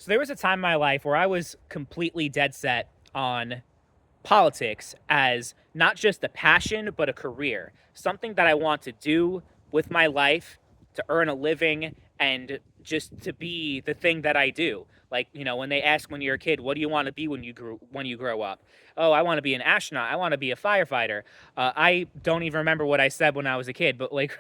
So there was a time in my life where I was completely dead set on politics as not just a passion, but a career. Something that I want to do with my life to earn a living and just to be the thing that I do. Like, when they ask when you're a kid, what do you want to be when you grow up? Oh, I want to be an astronaut. I want to be a firefighter. I don't even remember what I said when I was a kid, but like,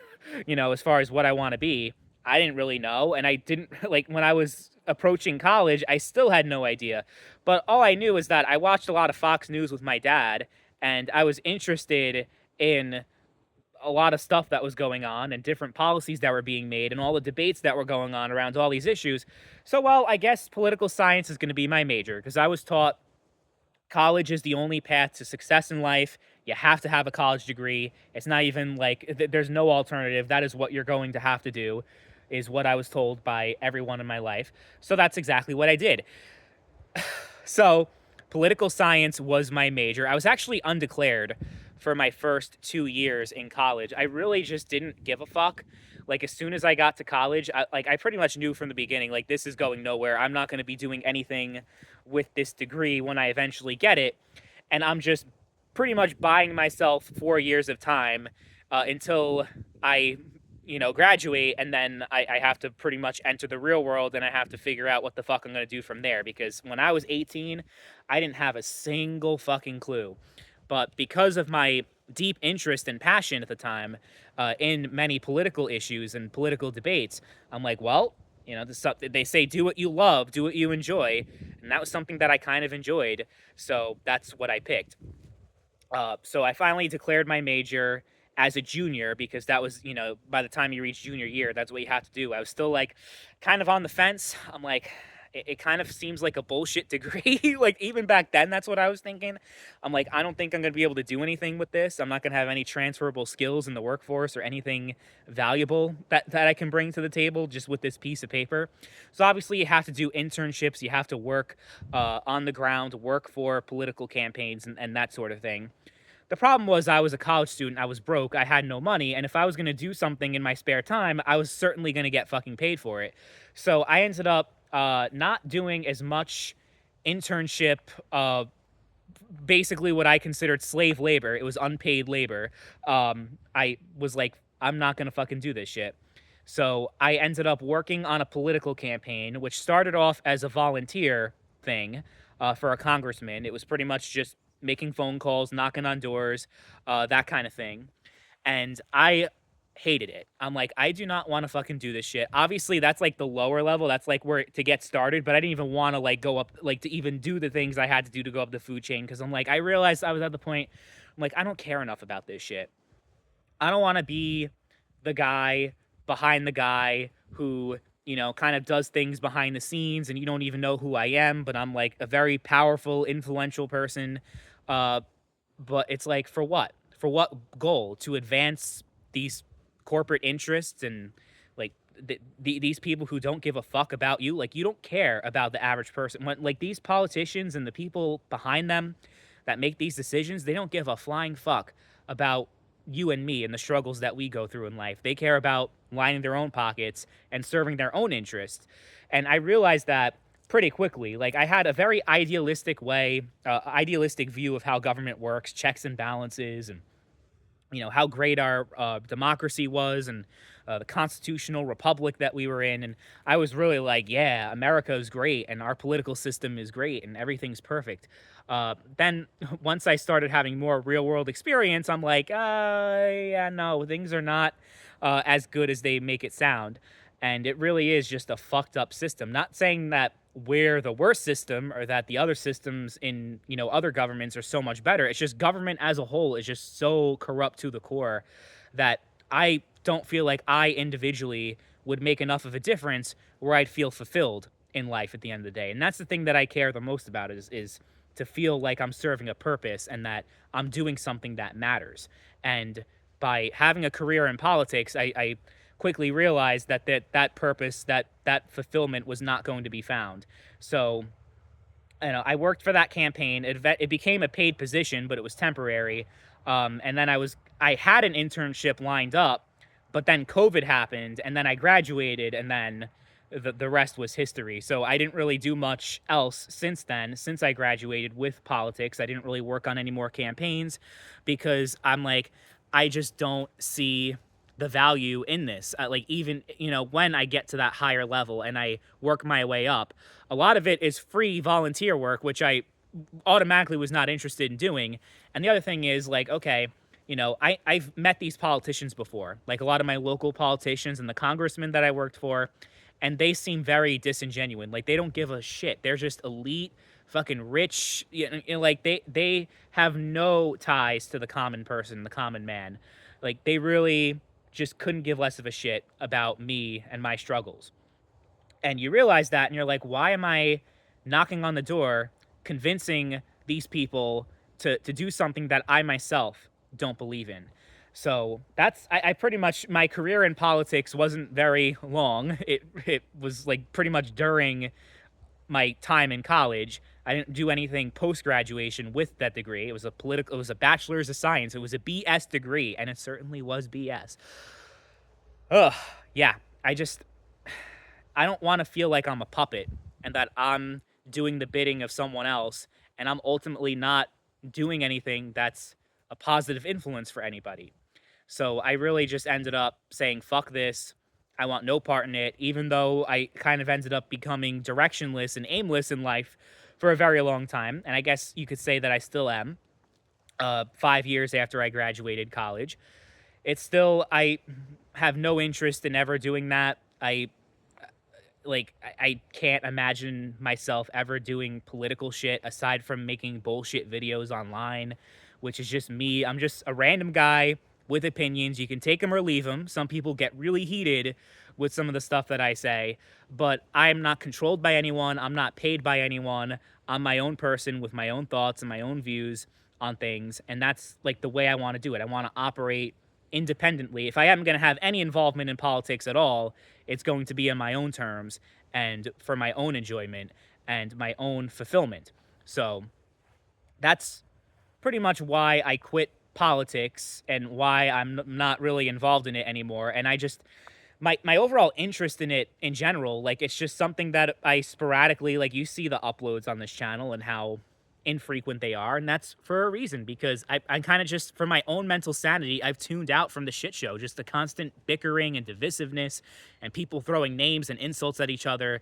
as far as what I want to be, I didn't really know. And I didn't like when I was approaching college, I still had no idea. But all I knew is that I watched a lot of Fox News with my dad, and I was interested in a lot of stuff that was going on and different policies that were being made and all the debates that were going on around all these issues. So, well, I guess political science is going to be my major because I was taught college is the only path to success in life. You have to have a college degree. It's not even like there's no alternative. That is what you're going to have to do, is what I was told by everyone in my life. So that's exactly what I did. So, political science was my major. I was actually undeclared for my first 2 years in college. I really just didn't give a fuck. Like, as soon as I got to college, I pretty much knew from the beginning, like, this is going nowhere. I'm not going to be doing anything with this degree when I eventually get it. And I'm just pretty much buying myself 4 years of time until I graduate, and then I have to pretty much enter the real world and I have to figure out what the fuck I'm going to do from there. Because when I was 18, I didn't have a single fucking clue. But because of my deep interest and passion at the time in many political issues and political debates, I'm like, well, they say do what you love, do what you enjoy. And that was something that I kind of enjoyed. So that's what I picked. So I finally declared my major as a junior because that was, by the time you reach junior year, that's what you have to do. I was still like kind of on the fence. I'm like, it kind of seems like a bullshit degree. Like, even back then, that's what I was thinking. I'm like, I don't think I'm going to be able to do anything with this. I'm not going to have any transferable skills in the workforce or anything valuable that I can bring to the table just with this piece of paper. So obviously, you have to do internships. You have to work on the ground, work for political campaigns and that sort of thing. The problem was I was a college student, I was broke, I had no money, and if I was gonna do something in my spare time, I was certainly gonna get fucking paid for it. So I ended up not doing as much internship, basically what I considered slave labor. It was unpaid labor. I was like, I'm not gonna fucking do this shit. So I ended up working on a political campaign, which started off as a volunteer thing for a congressman. It was pretty much just making phone calls, knocking on doors, that kind of thing. And I hated it. I'm like, I do not want to fucking do this shit. Obviously, that's like the lower level. That's like where to get started, but I didn't even want to like go up, like to even do the things I had to do to go up the food chain. Cause I'm like, I realized I was at the point, I'm like, I don't care enough about this shit. I don't want to be the guy behind the guy who, kind of does things behind the scenes and you don't even know who I am, but I'm like a very powerful, influential person. Uh, but it's like, for what? For what goal? To advance these corporate interests and like these people who don't give a fuck about you? Like, you don't care about the average person. When like these politicians and the people behind them that make these decisions, they don't give a flying fuck about you and me and the struggles that we go through in life. They care about lining their own pockets and serving their own interests. And I realized that pretty quickly. Like, I had a very idealistic view of how government works, checks and balances, and how great our democracy was and the constitutional republic that we were in. And I was really like, yeah, America is great and our political system is great and everything's perfect. Then once I started having more real world experience, I'm like, yeah, no, things are not as good as they make it sound. And it really is just a fucked up system. Not saying that we're the worst system or that the other systems in, other governments are so much better. It's just government as a whole is just so corrupt to the core that I don't feel like I individually would make enough of a difference where I'd feel fulfilled in life at the end of the day. And that's the thing that I care the most about is to feel like I'm serving a purpose and that I'm doing something that matters. And by having a career in politics, I quickly realized that purpose, that fulfillment was not going to be found. So, I worked for that campaign. It became a paid position, but it was temporary. And then I had an internship lined up, but then COVID happened, and then I graduated, and then the rest was history. So I didn't really do much else since then, since I graduated with politics. I didn't really work on any more campaigns because I'm like, I just don't see the value in this. Like, even, when I get to that higher level and I work my way up, a lot of it is free volunteer work, which I automatically was not interested in doing. And the other thing is, like, okay, I've met these politicians before, like a lot of my local politicians and the congressmen that I worked for, and they seem very disingenuous. Like, they don't give a shit. They're just elite, fucking rich. Like, they have no ties to the common person, the common man. Like, they really just couldn't give less of a shit about me and my struggles. And you realize that, and you're like, why am I knocking on the door, convincing these people to do something that I myself don't believe in? So I pretty much, my career in politics wasn't very long. It was like pretty much during my time in college. I didn't do anything post graduation with that degree. It was a bachelor's of science. It was a BS degree, and it certainly was BS. Ugh, yeah. I don't want to feel like I'm a puppet and that I'm doing the bidding of someone else and I'm ultimately not doing anything that's a positive influence for anybody. So I really just ended up saying, fuck this. I want no part in it, even though I kind of ended up becoming directionless and aimless in life for a very long time. And I guess you could say that I still am, 5 years after I graduated college. I have no interest in ever doing that. I can't imagine myself ever doing political shit aside from making bullshit videos online, which is just me. I'm just a random guy with opinions. You can take them or leave them. Some people get really heated with some of the stuff that I say, but I'm not controlled by anyone. I'm not paid by anyone. I'm my own person with my own thoughts and my own views on things, and that's like the way I want to do it. I want to operate independently. If I am going to have any involvement in politics at all, it's going to be in my own terms and for my own enjoyment and my own fulfillment. So that's pretty much why I quit politics and why I'm not really involved in it anymore. And I just, my overall interest in it in general, like, it's just something that I sporadically, like, you see the uploads on this channel and how infrequent they are, and that's for a reason, because I kind of just, for my own mental sanity, I've tuned out from the shit show, just the constant bickering and divisiveness and people throwing names and insults at each other.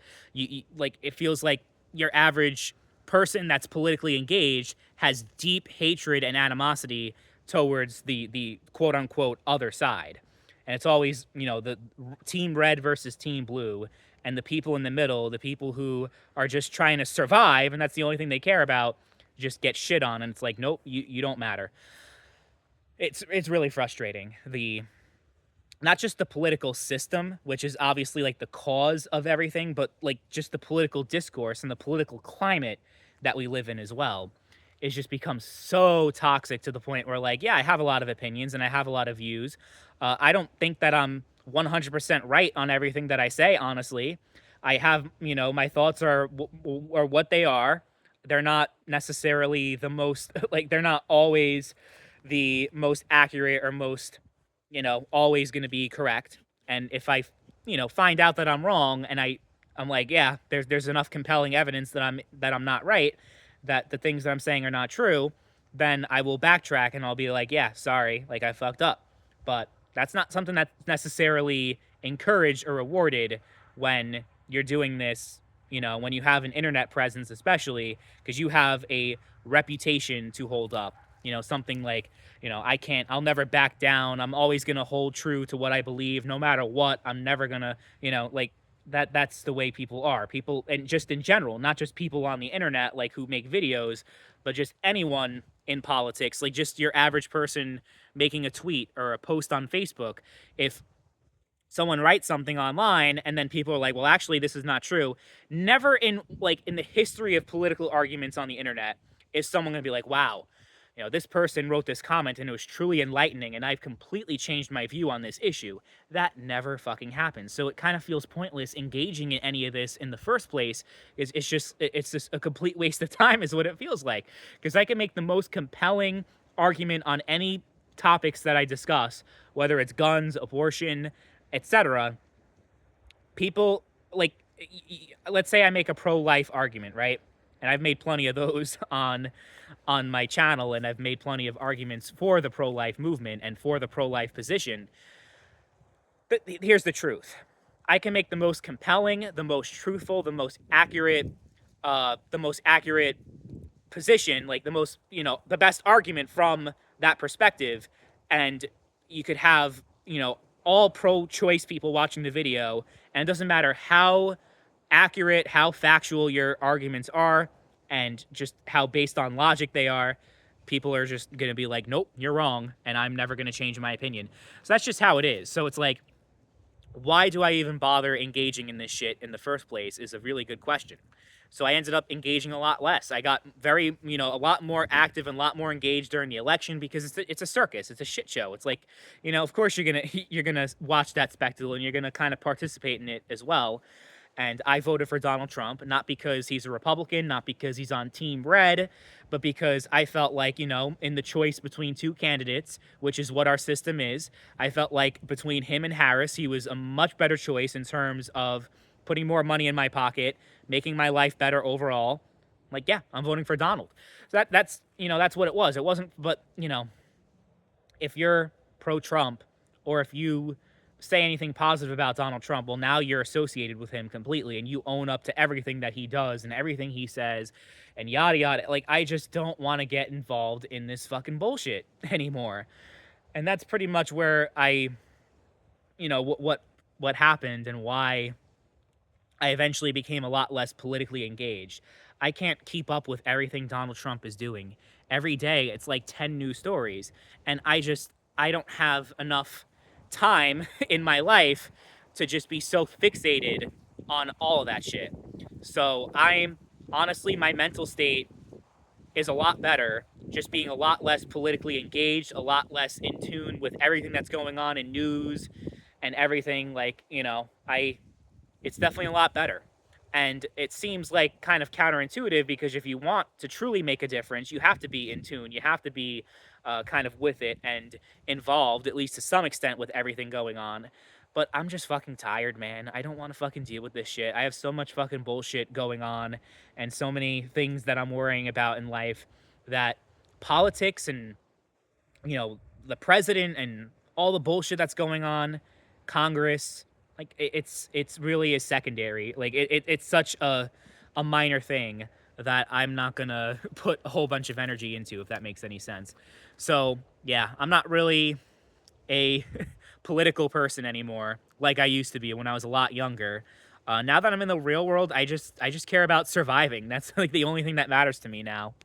Like, it feels like your average person that's politically engaged has deep hatred and animosity towards the quote unquote other side. And it's always, the team red versus team blue, and the people in the middle, the people who are just trying to survive, and that's the only thing they care about, just get shit on. And it's like, nope, you don't matter. It's really frustrating. Not just the political system, which is obviously like the cause of everything, but like just the political discourse and the political climate that we live in as well, is just become so toxic to the point where, like, yeah, I have a lot of opinions and I have a lot of views. I don't think that I'm 100% right on everything that I say, honestly. I have, my thoughts are what they are. They're not necessarily the most, like, they're not always the most accurate or most, always going to be correct. And if I, find out that I'm wrong and I'm like, yeah, there's enough compelling evidence that I'm not right, that the things that I'm saying are not true, then I will backtrack and I'll be like, yeah, sorry, like, I fucked up. But that's not something that's necessarily encouraged or rewarded when you're doing this, when you have an internet presence, especially because you have a reputation to hold up. Something like, I'll never back down. I'm always going to hold true to what I believe no matter what. I'm never going to, like, that's the way people are. People, and just in general, not just people on the internet, like, who make videos, but just anyone in politics, like just your average person making a tweet or a post on Facebook. If someone writes something online and then people are like, well, actually, this is not true, never in the history of political arguments on the internet is someone going to be like, wow, this person wrote this comment and it was truly enlightening and I've completely changed my view on this issue. That never fucking happens. So it kind of feels pointless engaging in any of this in the first place. It's just a complete waste of time is what it feels like. Because I can make the most compelling argument on any topics that I discuss, whether it's guns, abortion, etc. People like, let's say I make a pro-life argument, right? And I've made plenty of those on my channel, and I've made plenty of arguments for the pro-life movement and for the pro-life position. But here's the truth. I can make the most compelling, the most truthful, the most accurate position, like the most, the best argument from that perspective. And you could have, all pro choice people watching the video, and it doesn't matter how accurate, how factual your arguments are, and just how based on logic they are. People are just going to be like, nope, you're wrong. And I'm never going to change my opinion. So that's just how it is. So it's like, why do I even bother engaging in this shit in the first place is a really good question. So I ended up engaging a lot less. I got very, a lot more active and a lot more engaged during the election because it's a circus. It's a shit show. It's like, of course you're gonna watch that spectacle and you're gonna kind of participate in it as well. And I voted for Donald Trump, not because he's a Republican, not because he's on Team Red, but because I felt like, in the choice between two candidates, which is what our system is, I felt like between him and Harris, he was a much better choice in terms of putting more money in my pocket, making my life better overall. Like, yeah, I'm voting for Donald. So that's what it was. It wasn't, but, if you're pro Trump, or if you say anything positive about Donald Trump, well, now you're associated with him completely and you own up to everything that he does and everything he says and yada yada. Like, I just don't want to get involved in this fucking bullshit anymore. And that's pretty much where what happened and why I eventually became a lot less politically engaged. I can't keep up with everything Donald Trump is doing. Every day it's like 10 new stories, and I don't have enough time in my life to just be so fixated on all of that shit. So I'm honestly, my mental state is a lot better just being a lot less politically engaged, a lot less in tune with everything that's going on in news and everything. Like, it's definitely a lot better. And it seems like kind of counterintuitive because if you want to truly make a difference, you have to be in tune. You have to be kind of with it and involved, at least to some extent, with everything going on. But I'm just fucking tired, man. I don't want to fucking deal with this shit. I have so much fucking bullshit going on and so many things that I'm worrying about in life that politics and, the president and all the bullshit that's going on, Congress, like it's really a secondary. Like it's such a minor thing that I'm not gonna put a whole bunch of energy into, if that makes any sense. So yeah, I'm not really a political person anymore like I used to be when I was a lot younger. Now that I'm in the real world, I just care about surviving. That's like the only thing that matters to me now.